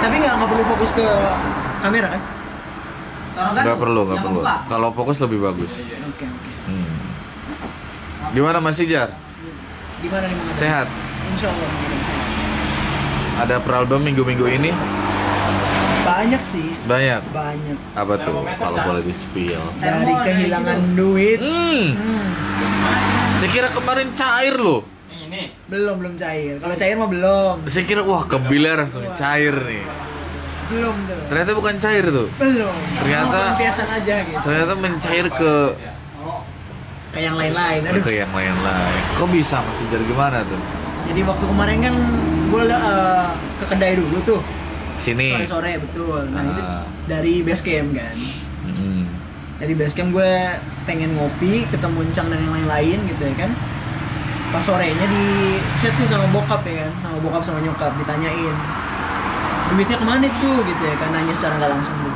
Tapi nggak perlu fokus ke kamera kan? Nggak perlu. Kalau fokus lebih bagus. Oke. Gimana Mas Ijar? Gimana nih Mas? Sehat? Insya Allah sehat. Ada problem minggu-minggu ini? Banyak sih. Banyak. Apa tuh? Kalau boleh di-spill. Dari kehilangan duit. Saya kira kemarin cair loh. Belum cair. Kalau cair mah belum. Saya kira wah kebiler langsung cair nih. Belum tuh. Ternyata bukan cair tuh. Belum. Ternyata biasa aja gitu. Ternyata mencair ke yang lain-lain. Ke yang lain. Kok bisa Mas Ijar, gimana tuh? Jadi waktu kemarin kan gue ke kedai dulu tuh. Sini. Sore-sore betul. Nah itu dari base camp kan. Dari base camp gue pengen ngopi, ketemu Encang dan yang lain-lain gitu ya kan. Pas sorenya di chat tuh sama bokap ya kan, sama bokap sama nyokap ditanyain duitnya kemana tuh gitu ya kan, nanya secara nggak langsung tuh.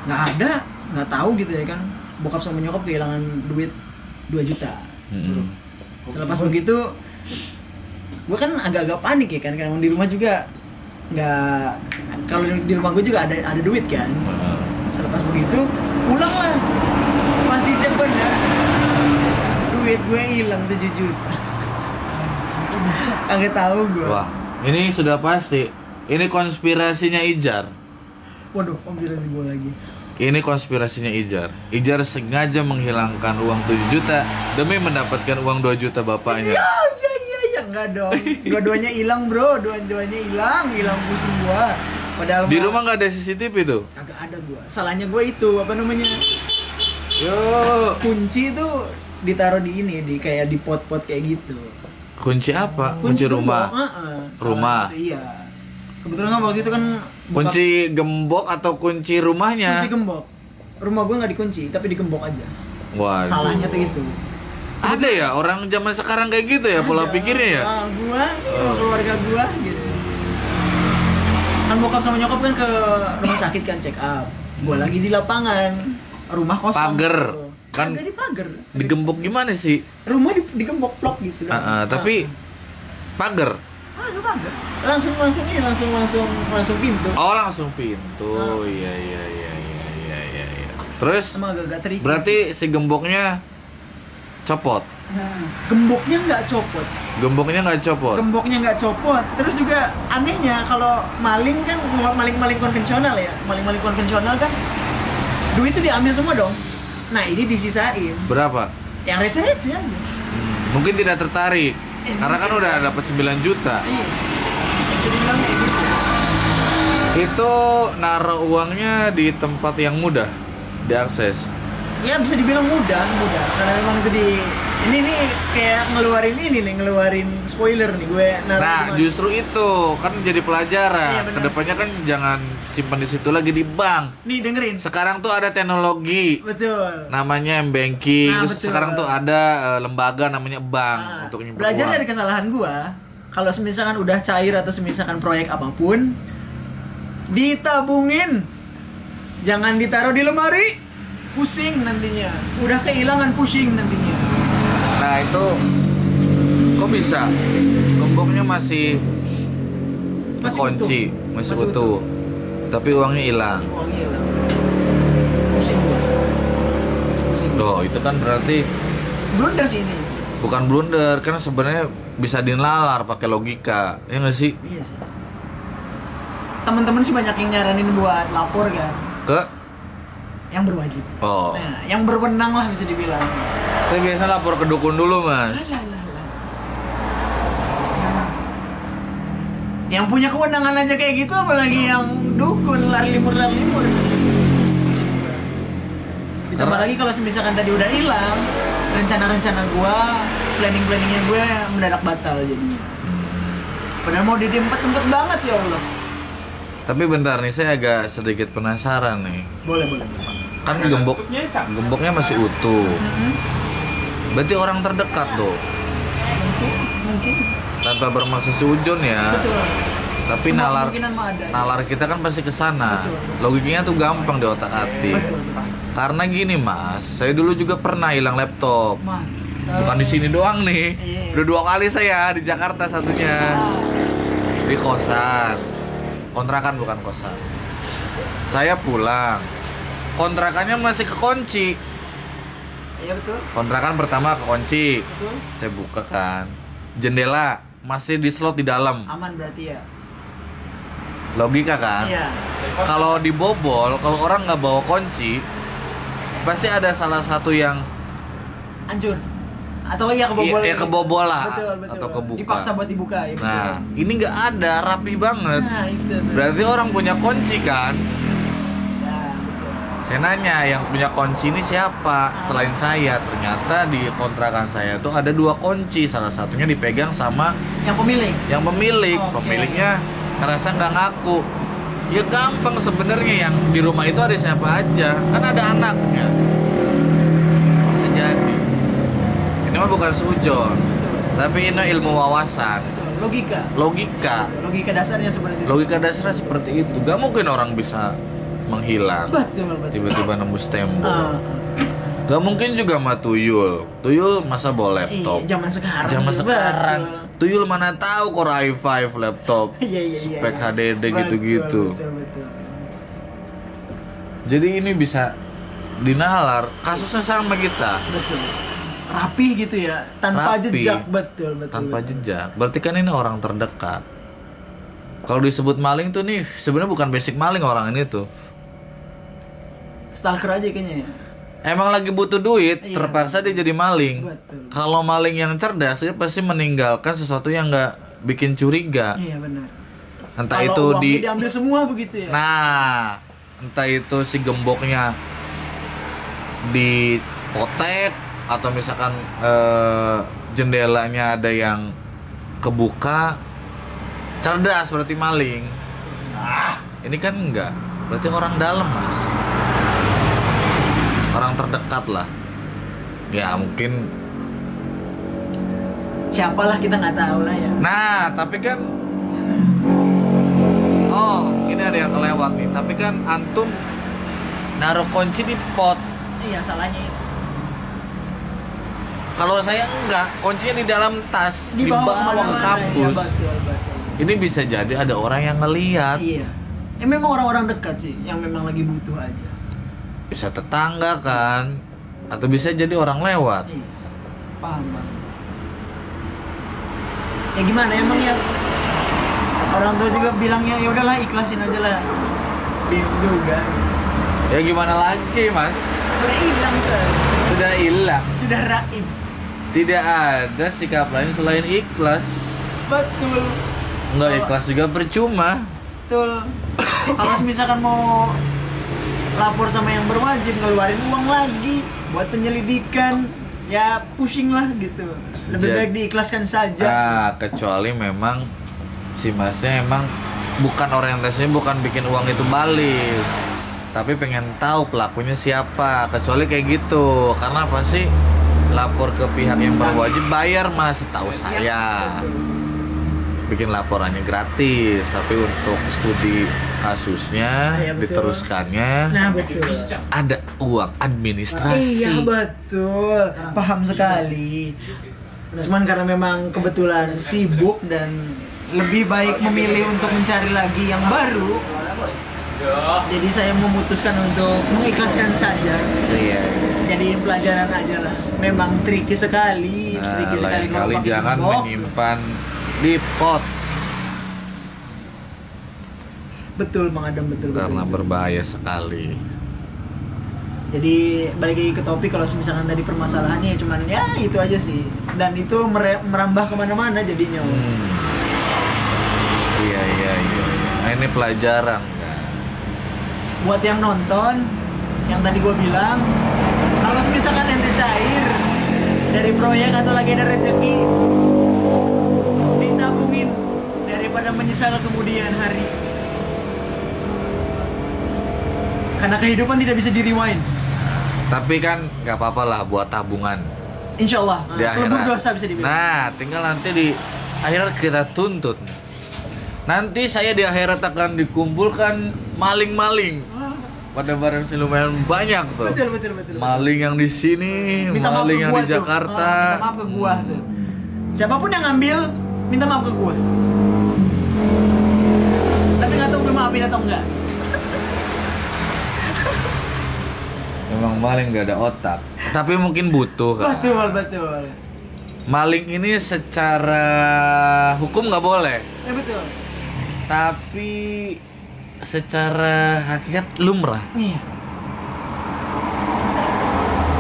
Nggak ada, nggak tahu gitu ya kan. Bokap sama nyokap kehilangan duit 2 juta. Selepas begitu, gue kan agak-agak panik ya kan, karena di rumah juga nggak, kalau di rumah gue juga ada duit kan. Selepas begitu, pulang lah. Pas dicek bener, duit gue hilang 7 juta. Kagak tahu gue. Wah, ini sudah pasti. Ini konspirasinya Ijar. Waduh, konspirasi gue lagi. Ini konspirasinya Ijar. Ijar sengaja menghilangkan uang 7 juta demi mendapatkan uang 2 juta bapaknya. Iya, enggak dong. Dua-duanya hilang, bro. Dua-duanya hilang pusing gua. Padahal di rumah nggak ada CCTV tuh? Kagak ada gua. Salahnya gua itu, apa namanya? Kunci tuh ditaruh di ini, di kayak di pot-pot kayak gitu. Kunci apa? Kunci rumah. Rumah. Iya. Kebetulan kan waktu itu kan kunci gembok atau kunci rumahnya? Kunci gembok. Rumah gua nggak dikunci, tapi digembok aja. Waduh. Salahnya tuh itu. Ada ya orang zaman sekarang kayak gitu ya, pola pikirnya ya? Gua, keluarga gua gitu. Kan bokap sama nyokap kan ke rumah sakit kan check up. Gua lagi di lapangan, rumah kosong. Pager. Gitu. Kan di pager. Digembok gimana sih? Rumah digembok plok gitu. Tapi pager. Pager. Langsung pintu. Oh, langsung pintu. Iya. Terus berarti si gemboknya copot. Gemboknya nggak copot. Gemboknya nggak copot. Terus juga anehnya kalau maling kan maling konvensional ya. Maling konvensional kan duit itu diambil semua dong. Nah, ini disisain. Berapa? Yang receh-receh aja. Mungkin tidak tertarik. Karena kan udah dapat 9 juta. Iya. Bisa dibilang kayak gitu. Itu naruh uangnya di tempat yang mudah diakses. Ya bisa dibilang mudah karena memang itu ini nih kayak ngeluarin spoiler nih gue naruh. Nah, justru itu kan jadi pelajaran. Iya, kedepannya kan jangan simpan di situ lagi di bank. Nih dengerin. Sekarang tuh ada teknologi. Betul. Namanya banking. Nah, Terus betul. sekarang tuh ada lembaga namanya bank untuk nyimpan belajar uang. dari kesalahan gue. Kalau misalkan udah cair atau misalkan proyek apapun, ditabungin. Jangan ditaruh di lemari. Pusing nantinya, udah kehilangan pusing nantinya. Nah itu kok bisa? Gemboknya masih kunci, masih utuh. Tapi uangnya hilang. Pusing gua. Loh, itu kan berarti blunder sih ini. bukan blunder, kan sebenarnya bisa dinalar pakai logika, ya nggak sih? Iya sih. Teman-teman sih banyak yang nyaranin buat lapor kan. Ke yang berwajib. Oh. Nah, yang berwenang lah bisa dibilang. Saya biasa lapor ke dukun dulu, Mas. Yang punya kewenangan aja kayak gitu, apalagi yang dukun lari limur. Ditambah lagi kalau misalkan tadi udah hilang, rencana-rencana gua, planning-planningnya gue mendadak batal jadinya. Padahal mau diempet-empet banget ya Allah. Tapi bentar nih, saya agak sedikit penasaran nih. Boleh. Kan gemboknya masih utuh. Berarti orang terdekat tuh. Mungkin. Tanpa bermaksud sujud ya. Betul. Tapi nalar kita kan pasti ke sana. Logikanya tuh gampang di otak-atik. Karena gini, Mas, saya dulu juga pernah hilang laptop. Bukan di sini doang nih. Udah 2 kali saya di Jakarta satunya. Di kosan. kontrakan bukan kosan. Saya pulang, kontrakannya masih kekunci. Iya betul. Kontrakan pertama kekunci. Betul. Saya buka kan, jendela masih di slot di dalam. Aman berarti ya. Logika kan? Iya. Kalau dibobol, kalau orang nggak bawa kunci, pasti ada salah satu yang hancur. Atau iya kebobol. Iya kebobol lah. Betul. Atau kebuka. Dipaksa buat dibuka. Ya, Nah, ini nggak ada, rapi banget. Nah, itu. Berarti orang punya kunci kan? Ya, betul. Saya nanya, yang punya kunci ini siapa? Selain saya, ternyata di kontrakan saya tuh ada 2 kunci. Salah satunya dipegang sama Yang pemilik. Okay. Pemiliknya ngerasa nggak ngaku. Ya gampang sebenarnya, yang di rumah itu ada siapa aja. Kan ada anaknya. Bisa jadi. Ini mah bukan sujon, tapi ini ilmu wawasan. Betul. Logika dasarnya seperti itu. Logika dasarnya seperti itu. Gak mungkin orang bisa menghilang. Betul. Tiba-tiba nembus tembok. Gak mungkin juga sama tuyul. Tuyul masa bawa laptop? Iya, zaman sekarang. Betul. Tuyul mana tahu Core i5 laptop, Iya. spek HDD gitu-gitu. Betul. Jadi ini bisa dinalar, kasusnya sama kita. Betul. Rapih gitu ya, tanpa jejak. Betul. Tanpa jejak. Berarti kan ini orang terdekat. Kalau disebut maling tuh nih, sebenarnya bukan basic maling orang ini tuh. Stalker aja kayaknya ya. Emang lagi butuh duit, Iya. terpaksa dia jadi maling. Betul. Kalau maling yang cerdas, dia pasti meninggalkan sesuatu yang nggak bikin curiga. Iya benar. Entah Kalau itu uangnya diambil semua begitu ya. Nah, entah itu si gemboknya dipotek atau misalkan jendelanya ada yang kebuka, cerdas berarti maling. Ini kan enggak, berarti orang dalam, Mas. Orang terdekat lah. Ya mungkin. Siapalah kita nggak tahu lah ya. Nah, tapi kan, ini ada yang kelewat nih. Tapi kan antum naruh kunci di pot. Iya, salahnya itu. Kalau saya enggak, kuncinya di dalam tas, dibawa ke kemana-mana. kampus. Ya, betul. Ini bisa jadi ada orang yang ngelihat. Iya. Memang orang-orang dekat sih, yang memang lagi butuh aja. Bisa tetangga kan, atau bisa jadi orang lewat. Iya. Paham. Ya gimana emang ya? Orang tua juga bilangnya ya udahlah ikhlasin aja lah. Bingung juga. Ya gimana lagi, Mas? Sudah hilang, Sudah hilang. Sudah raib. Tidak ada sikap lain selain ikhlas. Betul. Nggak ikhlas juga percuma. Betul. Kalau misalkan mau lapor sama yang berwajib, ngeluarin uang lagi buat penyelidikan, ya pusing lah gitu. Lebih baik diikhlaskan saja. Nah, kecuali memang si Masnya emang bukan orientasinya bukan bikin uang itu balik, tapi pengen tahu pelakunya siapa. Kecuali kayak gitu, karena apa sih lapor ke pihak yang berwajib bayar, Mas, setahu saya. Bikin laporannya gratis, tapi untuk studi kasusnya, diteruskannya, ada uang administrasi. Iya betul, paham sekali. Cuman karena memang kebetulan sibuk dan lebih baik memilih untuk mencari lagi yang baru, jadi saya memutuskan untuk mengikhlaskan saja. Iya. Jadi pelajaran aja lah. Memang tricky sekali. Nah, lain kali jangan menyimpan di pot. Betul, Bang Adam, betul. Karena berbahaya sekali. Jadi balik lagi ke topik, kalau misalkan tadi permasalahannya cuman ya itu aja sih. Dan itu merambah kemana-mana jadinya. Iya. Nah, ini pelajaran kan. Buat yang nonton, yang tadi gue bilang, kalau misalkan ente cair dari proyek atau lagi ada rezeki, ditabungin daripada menyesal kemudian hari. Karena kehidupan tidak bisa di-rewind. Tapi kan nggak apa-apa lah buat tabungan. Insya Allah. Di akhirat. Dosa bisa dibilang. Nah, tinggal nanti di akhirat kita tuntut. Nanti saya di akhirat akan dikumpulkan maling-maling. Pada barang sih lumayan banyak tuh. Betul. Maling yang di sini, minta maling yang di tuh. Jakarta. Minta maaf ke gua tuh. Siapapun yang ngambil, minta maaf ke gua. Tapi nggak tahu yakin atau enggak? Memang maling nggak ada otak, tapi mungkin butuh kan. Betul. Maling ini secara hukum nggak boleh, Betul. tapi secara hakikat lumrah. Iya.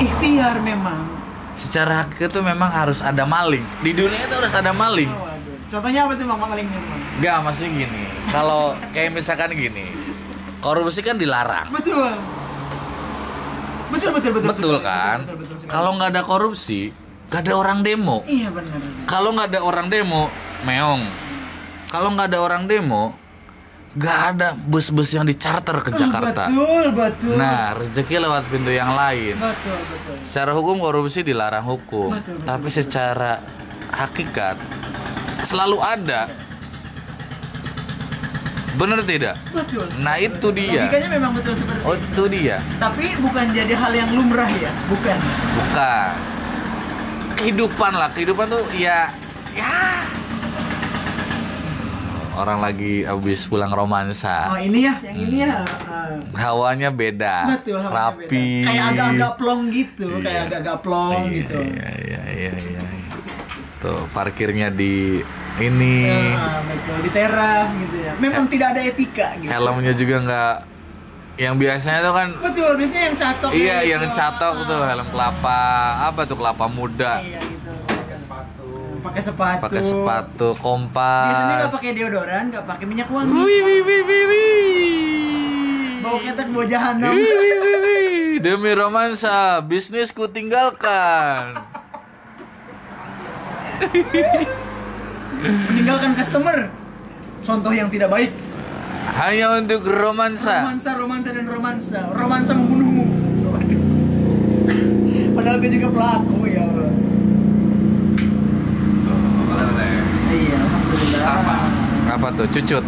Ikhtiar memang. Secara hakikat itu memang harus ada maling. Di dunia itu harus ada maling. Oh, waduh. Contohnya apa tuh malingnya, Bang? Nggak, maksudnya gini. Kalau kayak misalkan gini, korupsi kan dilarang. Betul. Betul kan? Kalau nggak ada korupsi, nggak ada orang demo. Iya benar. Kalau nggak ada orang demo, meong. Kalau nggak ada orang demo, nggak ada bus-bus yang dicharter ke Jakarta. Betul. Nah, rezeki lewat pintu yang lain. Betul. Secara hukum korupsi dilarang hukum, Betul. tapi secara hakikat selalu ada. Bener tidak? Betul. Nah itu dia. Logikanya memang betul seperti Oh itu. itu dia. Tapi bukan jadi hal yang lumrah ya, bukan. Bukan. Kehidupan lah, kehidupan tuh ya. Orang lagi habis pulang romansa. Oh ini ya, yang ini ya. Hawanya beda. Betul, hawanya rapi. beda. Kayak agak-agak plong gitu, Iya. kayak agak-agak plong gitu. Iya. Tuh parkirnya di ini. Betul, di teras gitu ya. Memang tidak ada etika gitu. Helmnya juga nggak. Yang biasanya tuh kan. Betul, biasanya yang catok. Iya, gitu. yang catok tuh helm kelapa. Apa tuh kelapa muda? Iya gitu. Pakai sepatu. Pakai sepatu kompas. Biasanya nggak pakai deodoran, nggak pakai minyak wangi. Bau ketek bau jahanam. Demi romansa, bisnisku tinggalkan. Meninggalkan customer. Contoh yang tidak baik. Hanya untuk romansa. Romansa membunuhmu. Padahal gue juga pelaku ya Allah. Iya, alhamdulillah. Apa tuh? Cucut.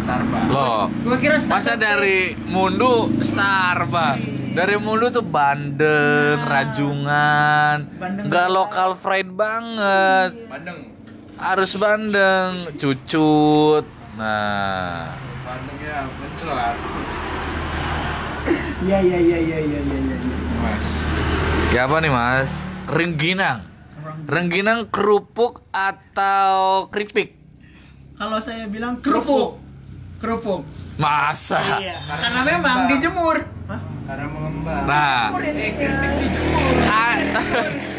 Loh. Gua kira Masa dari Mundu Starbucks. Dari Mundu tuh Bandeng, Rajungan. Nggak lokal fried banget. Harus Bandeng, Cucut. Nah. Bandengnya mencelat. Iya. Mas. Ya apa nih Mas? Rengginang kerupuk atau keripik? Kalau saya bilang kerupuk. Masa? Iya. Karena memang dijemur. Karena mengembang. Nah, Dijemur intinya.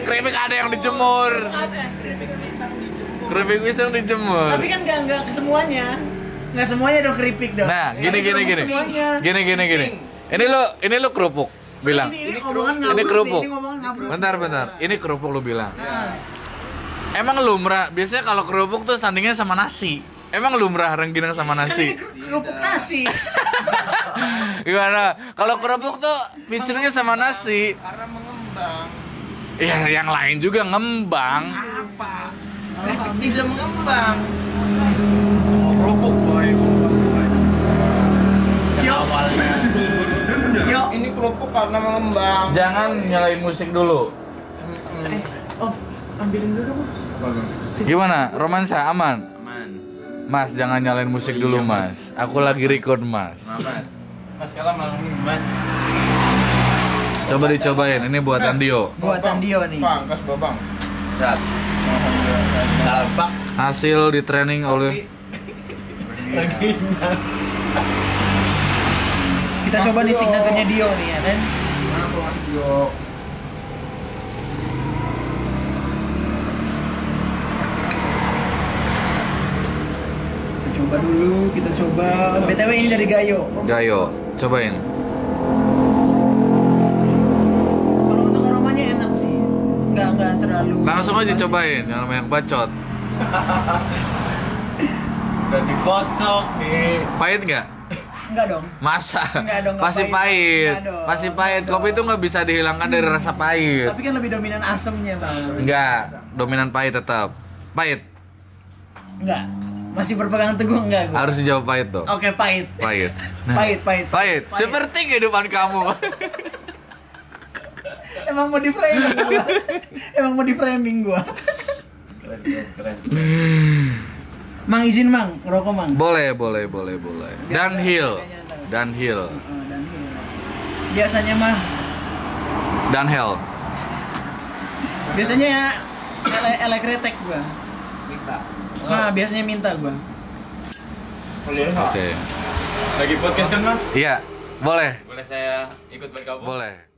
keripik ada yang dijemur. Ada keripik pisang dijemur. Keripik pisang dijemur. Tapi kan nggak semuanya. Nggak semuanya dong keripik dong. Nah, gini. Semuanya. Gini. Ini lu kerupuk bilang. Ini omongan ngabrut. Ini kerupuk. Ini ngomong ngabrut. Bentar. Ini kerupuk lu bilang. Nah, Emang lumrah, biasanya kalau kerupuk tuh sandingnya sama nasi. Emang lumrah rengginang sama kan nasi? ini kerupuk nasi. Gimana? Kalau kerupuk tuh feature-nya sama nasi. Karena mengembang. Ya, yang lain juga ngembang. Apa? Keripik tidak mengembang. Kerupuk boy. Yo. Ini kerupuk karena mengembang. Jangan nyalain musik dulu. Oh, ambilin dulu dong. Gimana? Romansa aman? Aman. Mas, jangan nyalain musik dulu, Iya, Mas. Aku lagi record, Mas. Mas. Mas kalau malam ini Mas. Coba dicobain. Ini buatan Dio. Buatan Dio nih. Bang, kas babang. Sat. Dalbak. Hasil di training oleh Kita coba nih signaturnya Dio nih ya kan. Kita coba. BTW ini dari Gayo. Gayo. Cobain. Kalau untuk aromanya enak sih. Enggak terlalu. Langsung aja cobain, jangan banyak bacot. Udah dikocok nih. Pahit nggak? Enggak dong. Masa? Enggak dong, nggak Pasti pahit. pahit. Enggak dong. Pasti pahit. Kopi itu nggak bisa dihilangkan dari rasa pahit. Tapi kan lebih dominan asamnya, Bang. Enggak, dominan pahit tetap. Pahit. Enggak. Masih berpegang teguh enggak gua? Harus dijawab pahit tuh. Oke, pahit. Pahit. Pahit. Seperti kehidupan kamu. Emang mau di framing gua. Keren. Mang izin, Mang. Ngerokok, Mang. Boleh. Downhill. Downhill. Downhill. Biasanya mah Downhill. biasanya ya elekretek gua. Minta. Nah, biasanya minta gua. Oke. Lagi podcast kan, Mas? Iya, boleh. Boleh saya ikut bergabung? Boleh.